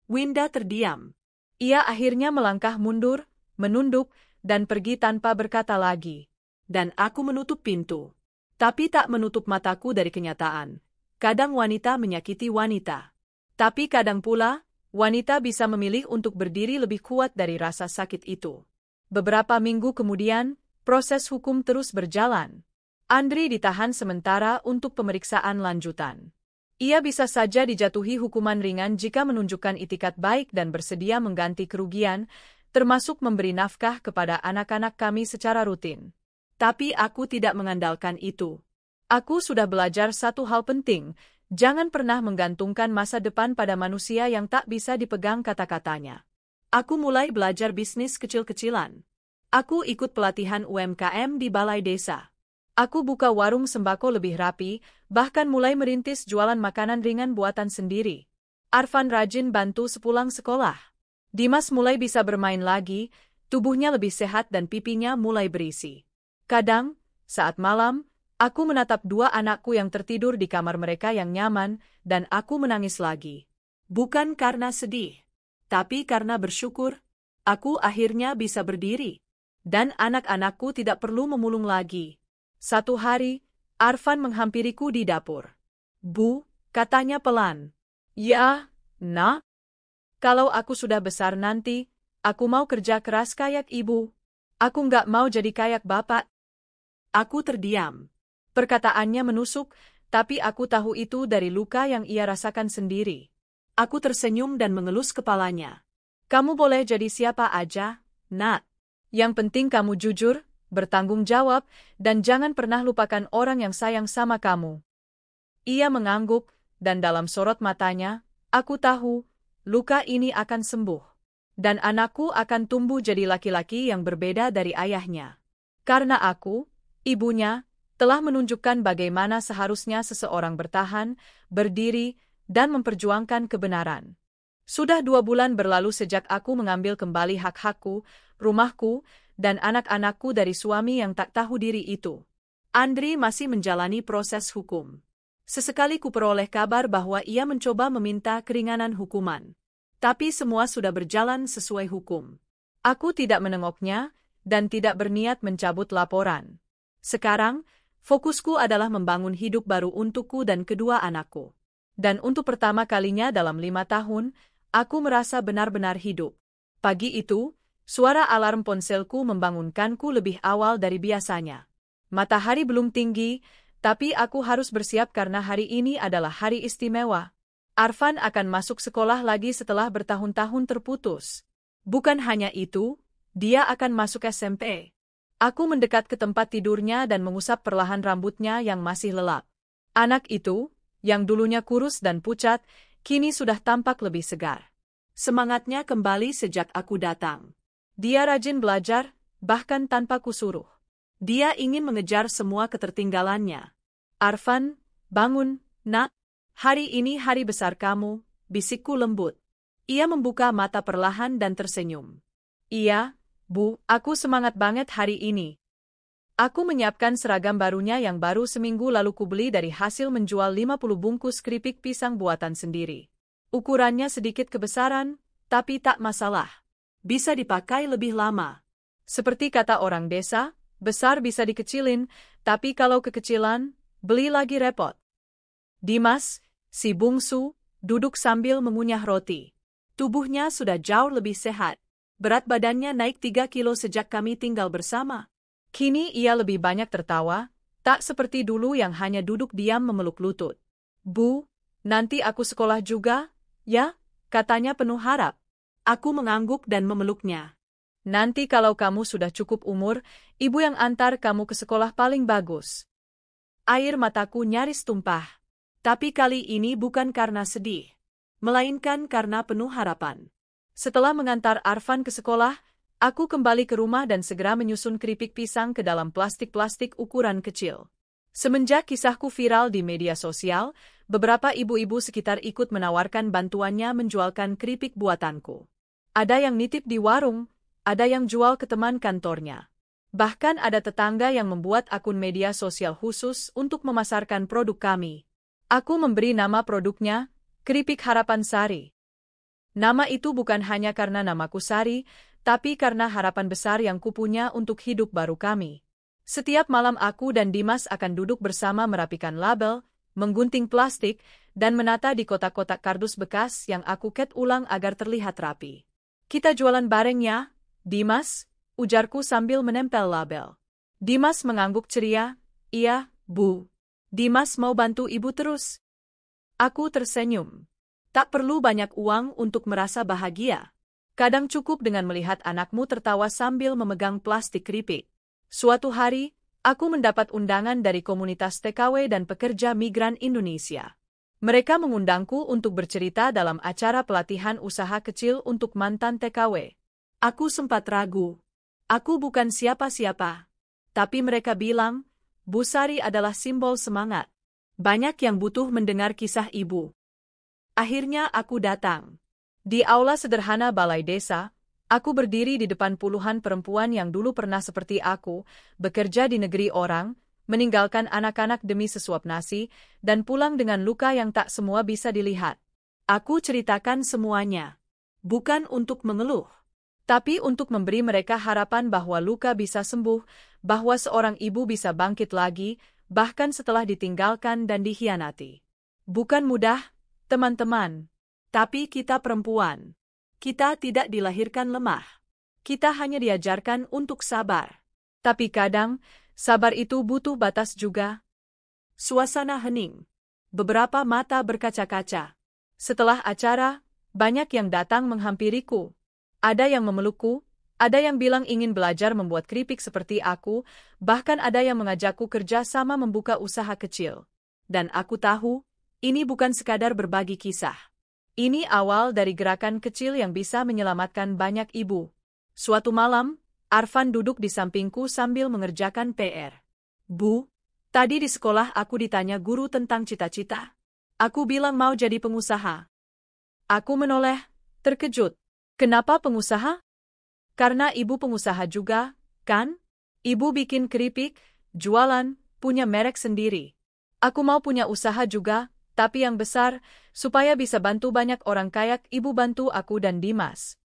Winda terdiam. Ia akhirnya melangkah mundur, menunduk, dan pergi tanpa berkata lagi. Dan aku menutup pintu. Tapi tak menutup mataku dari kenyataan. Kadang wanita menyakiti wanita. Tapi kadang pula, wanita bisa memilih untuk berdiri lebih kuat dari rasa sakit itu. Beberapa minggu kemudian, proses hukum terus berjalan. Andri ditahan sementara untuk pemeriksaan lanjutan. Ia bisa saja dijatuhi hukuman ringan jika menunjukkan itikat baik dan bersedia mengganti kerugian, termasuk memberi nafkah kepada anak-anak kami secara rutin. Tapi aku tidak mengandalkan itu. Aku sudah belajar satu hal penting, jangan pernah menggantungkan masa depan pada manusia yang tak bisa dipegang kata-katanya. Aku mulai belajar bisnis kecil-kecilan. Aku ikut pelatihan UMKM di balai desa. Aku buka warung sembako lebih rapi, bahkan mulai merintis jualan makanan ringan buatan sendiri. Arfan rajin bantu sepulang sekolah. Dimas mulai bisa bermain lagi, Tubuhnya lebih sehat dan pipinya mulai berisi. Kadang, saat malam, aku menatap dua anakku yang tertidur di kamar mereka yang nyaman, dan aku menangis lagi. Bukan karena sedih, tapi karena bersyukur, aku akhirnya bisa berdiri. Dan anak-anakku tidak perlu memulung lagi. Satu hari, Arfan menghampiriku di dapur. "Bu," katanya pelan. "Ya, Nak? Kalau aku sudah besar nanti, aku mau kerja keras kayak ibu. Aku nggak mau jadi kayak bapak." Aku terdiam. Perkataannya menusuk, tapi aku tahu itu dari luka yang ia rasakan sendiri. Aku tersenyum dan mengelus kepalanya. "Kamu boleh jadi siapa aja, Nak. Yang penting kamu jujur, bertanggung jawab, dan jangan pernah lupakan orang yang sayang sama kamu." Ia mengangguk, dan dalam sorot matanya, aku tahu, luka ini akan sembuh. Dan anakku akan tumbuh jadi laki-laki yang berbeda dari ayahnya. Karena aku, ibunya, telah menunjukkan bagaimana seharusnya seseorang bertahan, berdiri, dan memperjuangkan kebenaran. Sudah 2 bulan berlalu sejak aku mengambil kembali hak-hakku, rumahku, dan anak-anakku dari suami yang tak tahu diri itu. Andri masih menjalani proses hukum. Sesekali kuperoleh kabar bahwa ia mencoba meminta keringanan hukuman. Tapi semua sudah berjalan sesuai hukum. Aku tidak menengoknya, dan tidak berniat mencabut laporan. Sekarang, fokusku adalah membangun hidup baru untukku dan kedua anakku. Dan untuk pertama kalinya dalam 5 tahun, aku merasa benar-benar hidup. Pagi itu, suara alarm ponselku membangunkanku lebih awal dari biasanya. Matahari belum tinggi, tapi aku harus bersiap karena hari ini adalah hari istimewa. Arfan akan masuk sekolah lagi setelah bertahun-tahun terputus. Bukan hanya itu, dia akan masuk SMP. Aku mendekat ke tempat tidurnya dan mengusap perlahan rambutnya yang masih lelap. Anak itu, yang dulunya kurus dan pucat, kini sudah tampak lebih segar. Semangatnya kembali sejak aku datang. Dia rajin belajar, bahkan tanpa kusuruh. Dia ingin mengejar semua ketertinggalannya. "Arfan, bangun, Nak. Hari ini hari besar kamu," bisikku lembut. Ia membuka mata perlahan dan tersenyum. "Iya, Bu, aku semangat banget hari ini." Aku menyiapkan seragam barunya yang baru seminggu lalu kubeli dari hasil menjual 50 bungkus keripik pisang buatan sendiri. Ukurannya sedikit kebesaran, tapi tak masalah. Bisa dipakai lebih lama. Seperti kata orang desa, besar bisa dikecilin, tapi kalau kekecilan, beli lagi repot. Dimas, si bungsu, duduk sambil mengunyah roti. Tubuhnya sudah jauh lebih sehat. Berat badannya naik 3 kilo sejak kami tinggal bersama. Kini ia lebih banyak tertawa, tak seperti dulu yang hanya duduk diam memeluk lutut. "Bu, nanti aku sekolah juga, ya?" katanya penuh harap. Aku mengangguk dan memeluknya. "Nanti kalau kamu sudah cukup umur, ibu yang antar kamu ke sekolah paling bagus." Air mataku nyaris tumpah. Tapi kali ini bukan karena sedih, melainkan karena penuh harapan. Setelah mengantar Arfan ke sekolah, aku kembali ke rumah dan segera menyusun keripik pisang ke dalam plastik-plastik ukuran kecil. Semenjak kisahku viral di media sosial, beberapa ibu-ibu sekitar ikut menawarkan bantuannya menjualkan keripik buatanku. Ada yang nitip di warung, ada yang jual ke teman kantornya. Bahkan ada tetangga yang membuat akun media sosial khusus untuk memasarkan produk kami. Aku memberi nama produknya, Keripik Harapan Sari. Nama itu bukan hanya karena namaku Sari, tapi karena harapan besar yang kupunya untuk hidup baru kami. Setiap malam aku dan Dimas akan duduk bersama merapikan label, menggunting plastik, dan menata di kotak-kotak kardus bekas yang aku cat ulang agar terlihat rapi. "Kita jualan bareng ya, Dimas?" ujarku sambil menempel label. Dimas mengangguk ceria. "Iya, Bu. Dimas mau bantu ibu terus." Aku tersenyum. Tak perlu banyak uang untuk merasa bahagia. Kadang cukup dengan melihat anakmu tertawa sambil memegang plastik keripik. Suatu hari, aku mendapat undangan dari komunitas TKW dan pekerja migran Indonesia. Mereka mengundangku untuk bercerita dalam acara pelatihan usaha kecil untuk mantan TKW. Aku sempat ragu. Aku bukan siapa-siapa. Tapi mereka bilang, Bu Sari adalah simbol semangat. Banyak yang butuh mendengar kisah ibu. Akhirnya aku datang. Di aula sederhana balai desa, Aku berdiri di depan puluhan perempuan yang dulu pernah seperti aku, bekerja di negeri orang, meninggalkan anak-anak demi sesuap nasi, dan pulang dengan luka yang tak semua bisa dilihat. Aku ceritakan semuanya. Bukan untuk mengeluh, tapi untuk memberi mereka harapan bahwa luka bisa sembuh, bahwa seorang ibu bisa bangkit lagi, bahkan setelah ditinggalkan dan dikhianati. Bukan mudah, teman-teman. Tapi kita perempuan. Kita tidak dilahirkan lemah. Kita hanya diajarkan untuk sabar. Tapi kadang, sabar itu butuh batas juga. Suasana hening. Beberapa mata berkaca-kaca. Setelah acara, banyak yang datang menghampiriku. Ada yang memelukku, ada yang bilang ingin belajar membuat keripik seperti aku, bahkan ada yang mengajakku kerja sama membuka usaha kecil. Dan aku tahu, ini bukan sekadar berbagi kisah. Ini awal dari gerakan kecil yang bisa menyelamatkan banyak ibu. Suatu malam, Arfan duduk di sampingku sambil mengerjakan PR. Bu, tadi di sekolah aku ditanya guru tentang cita-cita. Aku bilang mau jadi pengusaha. Aku menoleh, terkejut. Kenapa pengusaha? Karena ibu pengusaha juga, kan? Ibu bikin keripik, jualan, punya merek sendiri. Aku mau punya usaha juga, tapi yang besar, supaya bisa bantu banyak orang kayak ibu bantu aku dan Dimas.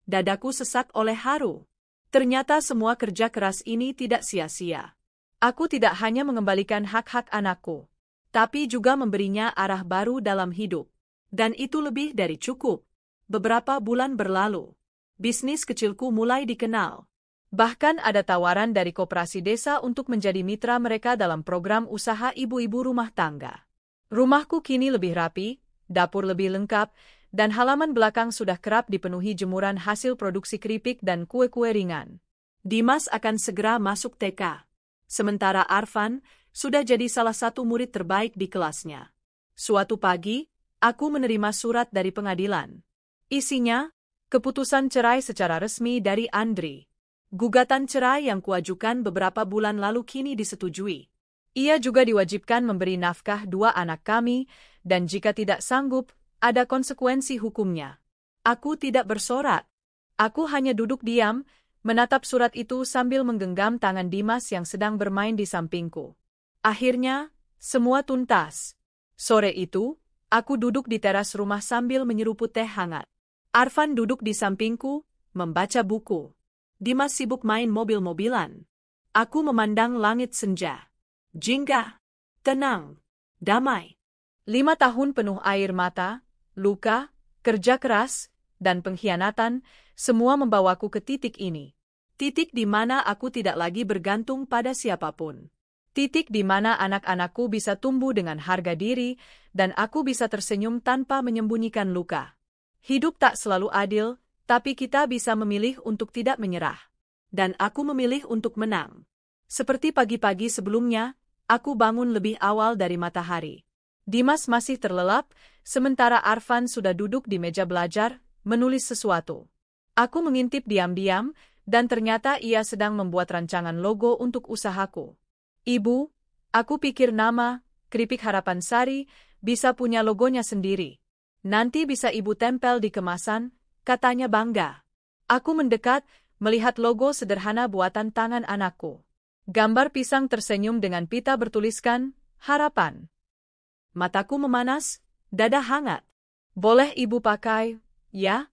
Dadaku sesak oleh haru. Ternyata semua kerja keras ini tidak sia-sia. Aku tidak hanya mengembalikan hak-hak anakku, tapi juga memberinya arah baru dalam hidup. Dan itu lebih dari cukup. Beberapa bulan berlalu, bisnis kecilku mulai dikenal. Bahkan ada tawaran dari koperasi desa untuk menjadi mitra mereka dalam program usaha ibu-ibu rumah tangga. Rumahku kini lebih rapi, dapur lebih lengkap, dan halaman belakang sudah kerap dipenuhi jemuran hasil produksi keripik dan kue-kue ringan. Dimas akan segera masuk TK. Sementara Arfan sudah jadi salah satu murid terbaik di kelasnya. Suatu pagi, aku menerima surat dari pengadilan. Isinya, keputusan cerai secara resmi dari Andri. Gugatan cerai yang kuajukan beberapa bulan lalu kini disetujui. Ia juga diwajibkan memberi nafkah 2 anak kami, dan jika tidak sanggup, ada konsekuensi hukumnya. Aku tidak bersorak. Aku hanya duduk diam, menatap surat itu sambil menggenggam tangan Dimas yang sedang bermain di sampingku. Akhirnya, semua tuntas. Sore itu, aku duduk di teras rumah sambil menyeruput teh hangat. Arfan duduk di sampingku, membaca buku. Dimas sibuk main mobil-mobilan. Aku memandang langit senja. Jingga, tenang, damai. 5 tahun penuh air mata, luka, kerja keras, dan pengkhianatan, semua membawaku ke titik ini. Titik di mana aku tidak lagi bergantung pada siapapun. Titik di mana anak-anakku bisa tumbuh dengan harga diri, dan aku bisa tersenyum tanpa menyembunyikan luka. Hidup tak selalu adil, tapi kita bisa memilih untuk tidak menyerah. Dan aku memilih untuk menang. Seperti pagi-pagi sebelumnya, aku bangun lebih awal dari matahari. Dimas masih terlelap, sementara Arfan sudah duduk di meja belajar, menulis sesuatu. Aku mengintip diam-diam, dan ternyata ia sedang membuat rancangan logo untuk usahaku. Ibu, aku pikir nama, Keripik Harapan Sari, bisa punya logonya sendiri. Nanti bisa ibu tempel di kemasan, katanya bangga. Aku mendekat, melihat logo sederhana buatan tangan anakku. Gambar pisang tersenyum dengan pita bertuliskan, harapan. Mataku memanas, dada hangat. Boleh ibu pakai, ya?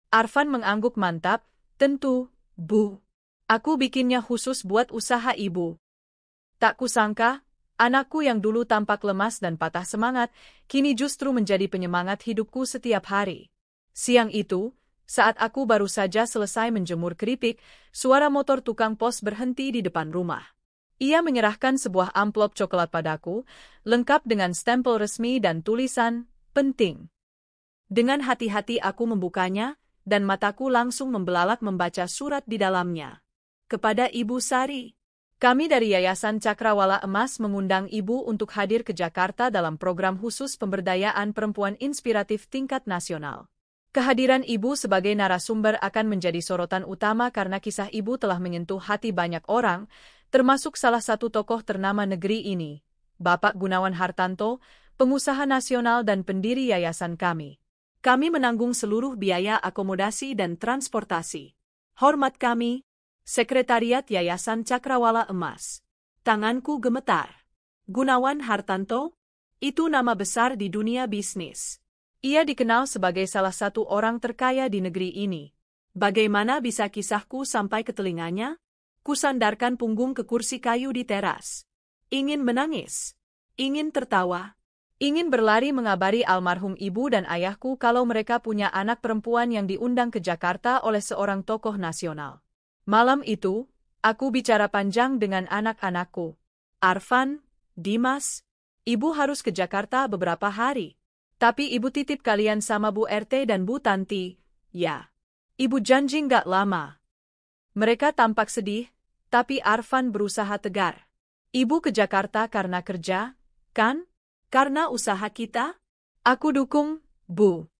Arfan mengangguk mantap, tentu, Bu. Aku bikinnya khusus buat usaha ibu. Tak kusangka, anakku yang dulu tampak lemas dan patah semangat, kini justru menjadi penyemangat hidupku setiap hari. Siang itu, saat aku baru saja selesai menjemur keripik, suara motor tukang pos berhenti di depan rumah. Ia menyerahkan sebuah amplop coklat padaku, lengkap dengan stempel resmi dan tulisan, penting. Dengan hati-hati aku membukanya, dan mataku langsung membelalak membaca surat di dalamnya. Kepada Ibu Sari. Kami dari Yayasan Cakrawala Emas mengundang Ibu untuk hadir ke Jakarta dalam program khusus pemberdayaan perempuan inspiratif tingkat nasional. Kehadiran Ibu sebagai narasumber akan menjadi sorotan utama karena kisah Ibu telah menyentuh hati banyak orang, termasuk salah satu tokoh ternama negeri ini, Bapak Gunawan Hartanto, pengusaha nasional dan pendiri yayasan kami. Kami menanggung seluruh biaya akomodasi dan transportasi. Hormat kami, Sekretariat Yayasan Cakrawala Emas. Tanganku gemetar. Gunawan Hartanto? Itu nama besar di dunia bisnis. Ia dikenal sebagai salah satu orang terkaya di negeri ini. Bagaimana bisa kisahku sampai ke telinganya? Kusandarkan punggung ke kursi kayu di teras. Ingin menangis. Ingin tertawa. Ingin berlari mengabari almarhum ibu dan ayahku kalau mereka punya anak perempuan yang diundang ke Jakarta oleh seorang tokoh nasional. Malam itu, aku bicara panjang dengan anak-anakku. Arfan, Dimas, ibu harus ke Jakarta beberapa hari. Tapi ibu titip kalian sama Bu RT dan Bu Tanti, ya. Ibu janji nggak lama. Mereka tampak sedih, tapi Arfan berusaha tegar. Ibu ke Jakarta karena kerja, kan? Karena usaha kita? Aku dukung, Bu.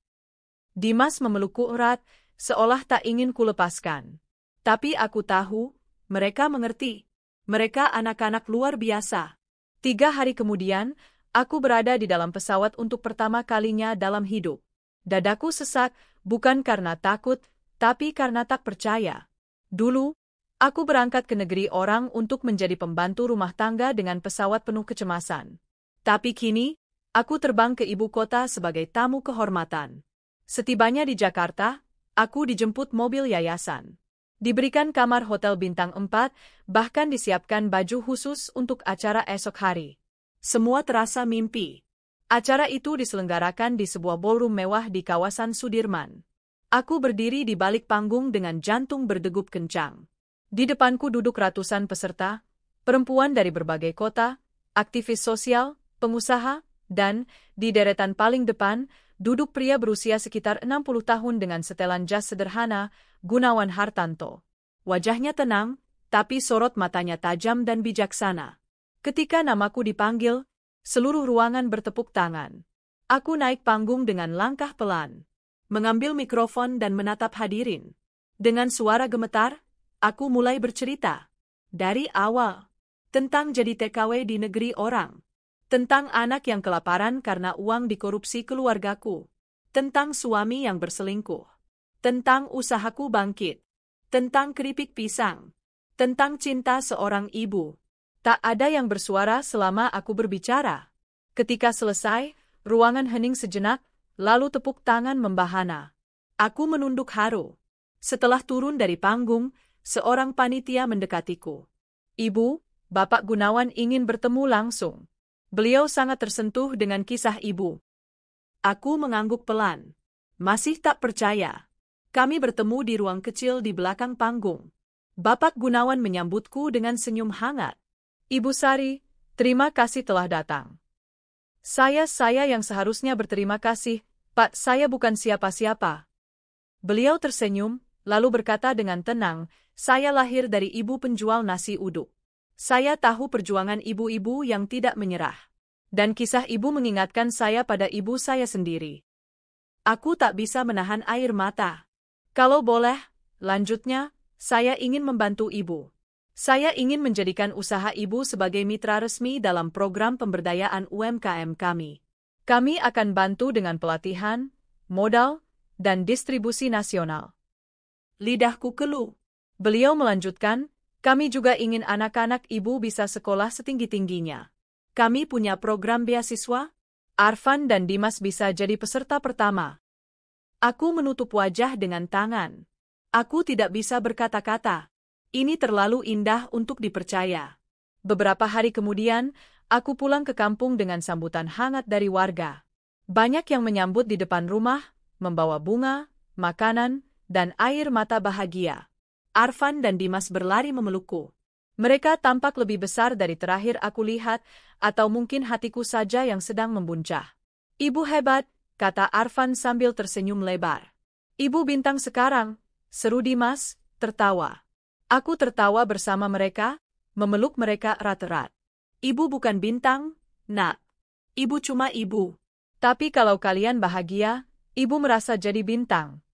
Dimas memelukku erat, seolah tak ingin kulepaskan. Tapi aku tahu, mereka mengerti. Mereka anak-anak luar biasa. 3 hari kemudian, aku berada di dalam pesawat untuk pertama kalinya dalam hidup. Dadaku sesak, bukan karena takut, tapi karena tak percaya. Dulu, aku berangkat ke negeri orang untuk menjadi pembantu rumah tangga dengan pesawat penuh kecemasan. Tapi kini, aku terbang ke ibu kota sebagai tamu kehormatan. Setibanya di Jakarta, aku dijemput mobil yayasan. Diberikan kamar hotel bintang 4, bahkan disiapkan baju khusus untuk acara esok hari. Semua terasa mimpi. Acara itu diselenggarakan di sebuah ballroom mewah di kawasan Sudirman. Aku berdiri di balik panggung dengan jantung berdegup kencang. Di depanku duduk ratusan peserta, perempuan dari berbagai kota, aktivis sosial, pengusaha, dan, di deretan paling depan, duduk pria berusia sekitar 60 tahun dengan setelan jas sederhana, Gunawan Hartanto. Wajahnya tenang, tapi sorot matanya tajam dan bijaksana. Ketika namaku dipanggil, seluruh ruangan bertepuk tangan. Aku naik panggung dengan langkah pelan, mengambil mikrofon dan menatap hadirin. Dengan suara gemetar, aku mulai bercerita. Dari awal, tentang jadi TKW di negeri orang. Tentang anak yang kelaparan karena uang dikorupsi keluargaku. Tentang suami yang berselingkuh. Tentang usahaku bangkit. Tentang keripik pisang. Tentang cinta seorang ibu. Tak ada yang bersuara selama aku berbicara. Ketika selesai, ruangan hening sejenak, lalu tepuk tangan membahana. Aku menunduk haru. Setelah turun dari panggung, seorang panitia mendekatiku. Ibu, Bapak Gunawan ingin bertemu langsung. Beliau sangat tersentuh dengan kisah ibu. Aku mengangguk pelan. Masih tak percaya. Kami bertemu di ruang kecil di belakang panggung. Bapak Gunawan menyambutku dengan senyum hangat. Ibu Sari, terima kasih telah datang. Saya yang seharusnya berterima kasih, Pak, saya bukan siapa-siapa. Beliau tersenyum, lalu berkata dengan tenang, saya lahir dari ibu penjual nasi uduk. Saya tahu perjuangan ibu-ibu yang tidak menyerah. Dan kisah ibu mengingatkan saya pada ibu saya sendiri. Aku tak bisa menahan air mata. Kalau boleh, lanjutnya, saya ingin membantu ibu. Saya ingin menjadikan usaha ibu sebagai mitra resmi dalam program pemberdayaan UMKM kami. Kami akan bantu dengan pelatihan, modal, dan distribusi nasional. Lidahku keluh. Beliau melanjutkan, kami juga ingin anak-anak ibu bisa sekolah setinggi-tingginya. Kami punya program beasiswa. Arfan dan Dimas bisa jadi peserta pertama. Aku menutup wajah dengan tangan. Aku tidak bisa berkata-kata. Ini terlalu indah untuk dipercaya. Beberapa hari kemudian, aku pulang ke kampung dengan sambutan hangat dari warga. Banyak yang menyambut di depan rumah, membawa bunga, makanan, dan air mata bahagia. Arfan dan Dimas berlari memelukku. Mereka tampak lebih besar dari terakhir aku lihat, atau mungkin hatiku saja yang sedang membuncah. Ibu hebat, kata Arfan sambil tersenyum lebar. Ibu bintang sekarang, seru Dimas, tertawa. Aku tertawa bersama mereka, memeluk mereka erat-erat. Ibu bukan bintang, nak. Ibu cuma ibu. Tapi kalau kalian bahagia, ibu merasa jadi bintang.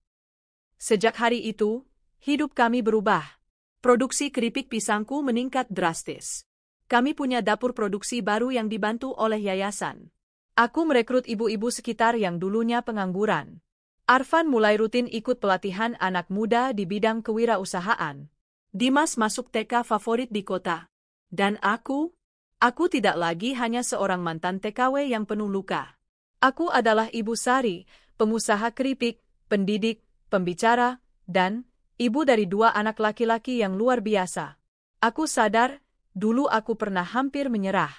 Sejak hari itu, hidup kami berubah. Produksi keripik pisangku meningkat drastis. Kami punya dapur produksi baru yang dibantu oleh yayasan. Aku merekrut ibu-ibu sekitar yang dulunya pengangguran. Arfan mulai rutin ikut pelatihan anak muda di bidang kewirausahaan. Dimas masuk TK favorit di kota. Dan aku tidak lagi hanya seorang mantan TKW yang penuh luka. Aku adalah Ibu Sari, pengusaha keripik, pendidik, pembicara, dan ibu dari 2 anak laki-laki yang luar biasa. Aku sadar, dulu aku pernah hampir menyerah.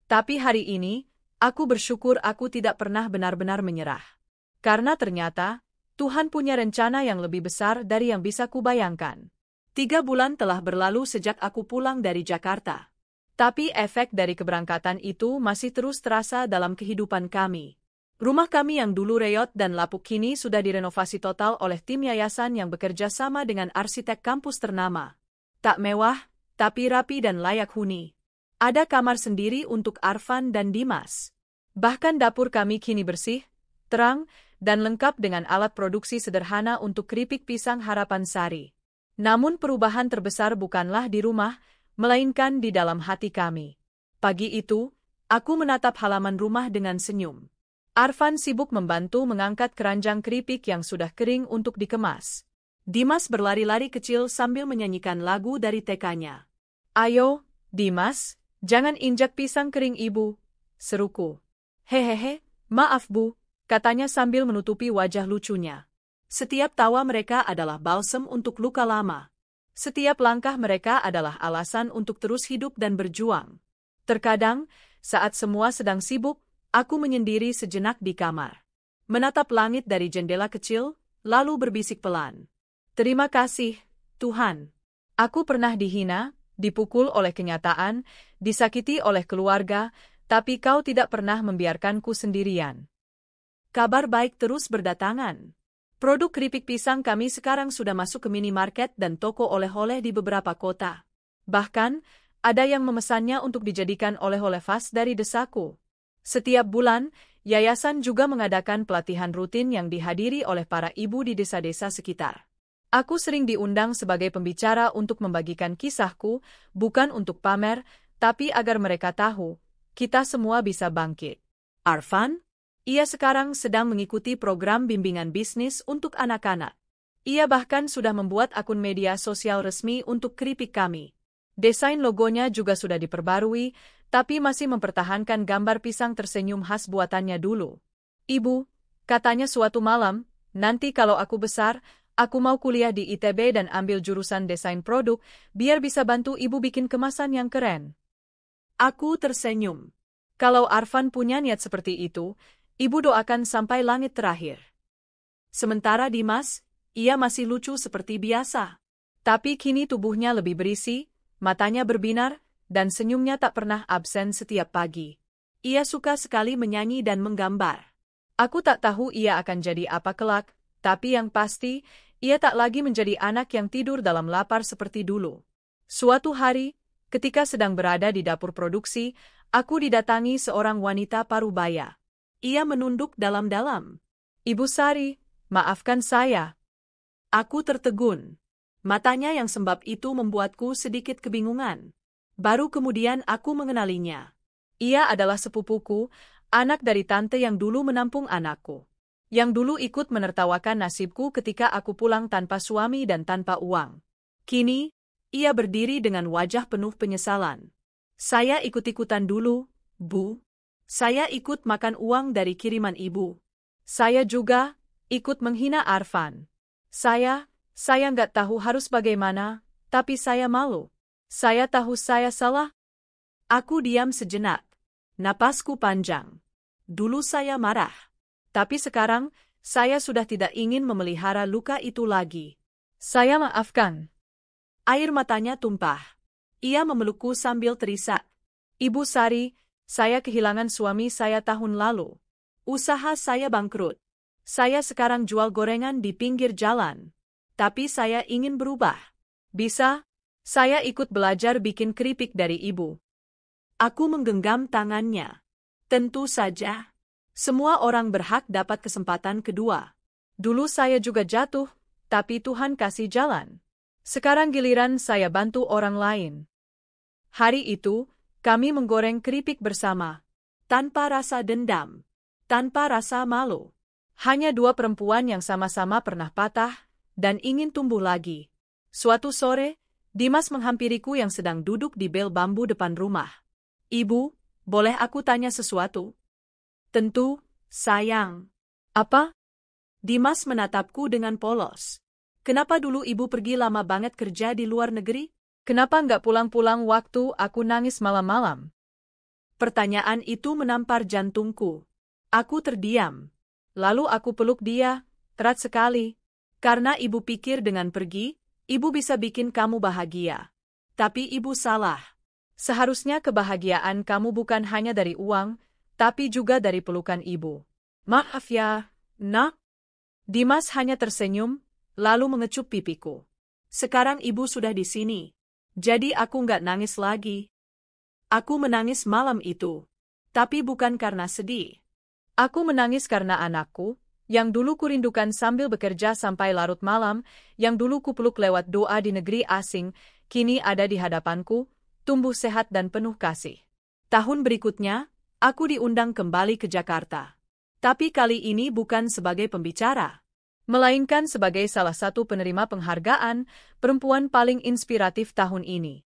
Tapi hari ini, aku bersyukur aku tidak pernah benar-benar menyerah. Karena ternyata, Tuhan punya rencana yang lebih besar dari yang bisa kubayangkan. 3 bulan telah berlalu sejak aku pulang dari Jakarta. Tapi efek dari keberangkatan itu masih terus terasa dalam kehidupan kami. Rumah kami yang dulu reot dan lapuk kini sudah direnovasi total oleh tim yayasan yang bekerja sama dengan arsitek kampus ternama. Tak mewah, tapi rapi dan layak huni. Ada kamar sendiri untuk Arfan dan Dimas. Bahkan dapur kami kini bersih, terang, dan lengkap dengan alat produksi sederhana untuk keripik pisang Harapan Sari. Namun perubahan terbesar bukanlah di rumah, melainkan di dalam hati kami. Pagi itu, aku menatap halaman rumah dengan senyum. Arfan sibuk membantu mengangkat keranjang keripik yang sudah kering untuk dikemas. Dimas berlari-lari kecil sambil menyanyikan lagu dari TK-nya. "Ayo, Dimas, jangan injak pisang kering ibu," seruku. "Hehehe, maaf bu," katanya sambil menutupi wajah lucunya. Setiap tawa mereka adalah balsem untuk luka lama. Setiap langkah mereka adalah alasan untuk terus hidup dan berjuang. Terkadang, saat semua sedang sibuk, aku menyendiri sejenak di kamar. Menatap langit dari jendela kecil, lalu berbisik pelan. "Terima kasih, Tuhan. Aku pernah dihina, dipukul oleh kenyataan, disakiti oleh keluarga, tapi Kau tidak pernah membiarkanku sendirian." Kabar baik terus berdatangan. Produk keripik pisang kami sekarang sudah masuk ke minimarket dan toko oleh-oleh di beberapa kota. Bahkan, ada yang memesannya untuk dijadikan oleh-oleh khas dari desaku. Setiap bulan, yayasan juga mengadakan pelatihan rutin yang dihadiri oleh para ibu di desa-desa sekitar. Aku sering diundang sebagai pembicara untuk membagikan kisahku, bukan untuk pamer, tapi agar mereka tahu, kita semua bisa bangkit. Arfan? Ia sekarang sedang mengikuti program bimbingan bisnis untuk anak-anak. Ia bahkan sudah membuat akun media sosial resmi untuk keripik kami. Desain logonya juga sudah diperbarui, tapi masih mempertahankan gambar pisang tersenyum khas buatannya dulu. "Ibu," katanya suatu malam, "nanti kalau aku besar, aku mau kuliah di ITB dan ambil jurusan desain produk, biar bisa bantu ibu bikin kemasan yang keren." Aku tersenyum. Kalau Arfan punya niat seperti itu, ibu doakan sampai langit terakhir. Sementara Dimas, ia masih lucu seperti biasa. Tapi kini tubuhnya lebih berisi, matanya berbinar, dan senyumnya tak pernah absen setiap pagi. Ia suka sekali menyanyi dan menggambar. Aku tak tahu ia akan jadi apa kelak, tapi yang pasti, ia tak lagi menjadi anak yang tidur dalam lapar seperti dulu. Suatu hari, ketika sedang berada di dapur produksi, aku didatangi seorang wanita parubaya. Ia menunduk dalam-dalam. "Ibu Sari, maafkan saya." Aku tertegun. Matanya yang sembab itu membuatku sedikit kebingungan. Baru kemudian aku mengenalinya. Ia adalah sepupuku, anak dari tante yang dulu menampung anakku. Yang dulu ikut menertawakan nasibku ketika aku pulang tanpa suami dan tanpa uang. Kini, ia berdiri dengan wajah penuh penyesalan. "Saya ikut-ikutan dulu, Bu. Saya ikut makan uang dari kiriman ibu. Saya juga ikut menghina Arfan. Saya nggak tahu harus bagaimana, tapi saya malu. Saya tahu saya salah." Aku diam sejenak. Napasku panjang. Dulu saya marah. Tapi sekarang, saya sudah tidak ingin memelihara luka itu lagi. "Saya maafkan." Air matanya tumpah. Ia memelukku sambil terisak. "Ibu Sari, saya kehilangan suami saya tahun lalu. Usaha saya bangkrut. Saya sekarang jual gorengan di pinggir jalan. Tapi saya ingin berubah. Bisa? Saya ikut belajar bikin keripik dari ibu." Aku menggenggam tangannya. Tentu saja. Semua orang berhak dapat kesempatan kedua. Dulu saya juga jatuh, tapi Tuhan kasih jalan. Sekarang giliran saya bantu orang lain. Hari itu, kami menggoreng keripik bersama. Tanpa rasa dendam. Tanpa rasa malu. Hanya dua perempuan yang sama-sama pernah patah dan ingin tumbuh lagi. Suatu sore, Dimas menghampiriku yang sedang duduk di bel bambu depan rumah. Ibu, boleh aku tanya sesuatu? Tentu, sayang. Apa? Dimas menatapku dengan polos. Kenapa dulu ibu pergi lama banget kerja di luar negeri? Kenapa nggak pulang-pulang waktu aku nangis malam-malam? Pertanyaan itu menampar jantungku. Aku terdiam. Lalu aku peluk dia, erat sekali. Karena ibu pikir dengan pergi, ibu bisa bikin kamu bahagia. Tapi ibu salah. Seharusnya kebahagiaan kamu bukan hanya dari uang, tapi juga dari pelukan ibu. Maaf ya, nak. Dimas hanya tersenyum, lalu mengecup pipiku. Sekarang ibu sudah di sini. Jadi aku nggak nangis lagi. Aku menangis malam itu. Tapi bukan karena sedih. Aku menangis karena anakku, yang dulu kurindukan sambil bekerja sampai larut malam, yang dulu kupeluk lewat doa di negeri asing, kini ada di hadapanku, tumbuh sehat dan penuh kasih. Tahun berikutnya, aku diundang kembali ke Jakarta. Tapi kali ini bukan sebagai pembicara, melainkan sebagai salah satu penerima penghargaan perempuan paling inspiratif tahun ini.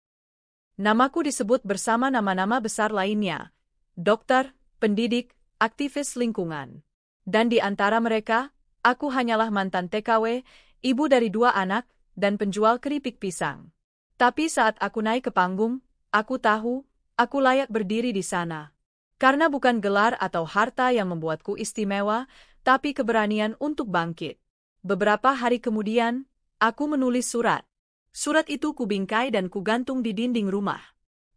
Namaku disebut bersama nama-nama besar lainnya, dokter, pendidik, aktivis lingkungan. Dan di antara mereka, aku hanyalah mantan TKW, ibu dari 2 anak, dan penjual keripik pisang. Tapi saat aku naik ke panggung, aku tahu, aku layak berdiri di sana. Karena bukan gelar atau harta yang membuatku istimewa, tapi keberanian untuk bangkit. Beberapa hari kemudian, aku menulis surat. Surat itu kubingkai dan kugantung di dinding rumah.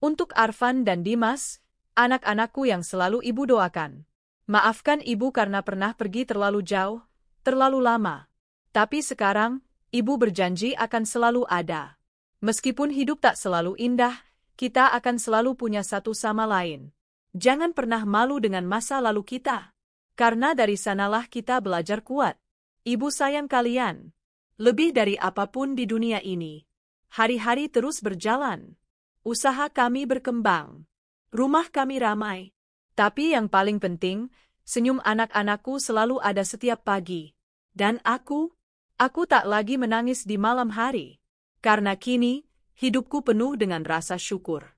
Untuk Arfan dan Dimas, anak-anakku yang selalu ibu doakan. Maafkan ibu karena pernah pergi terlalu jauh, terlalu lama. Tapi sekarang, ibu berjanji akan selalu ada. Meskipun hidup tak selalu indah, kita akan selalu punya satu sama lain. Jangan pernah malu dengan masa lalu kita. Karena dari sanalah kita belajar kuat. Ibu sayang kalian. Lebih dari apapun di dunia ini. Hari-hari terus berjalan. Usaha kami berkembang. Rumah kami ramai. Tapi yang paling penting, senyum anak-anakku selalu ada setiap pagi. Dan aku tak lagi menangis di malam hari. Karena kini, hidupku penuh dengan rasa syukur.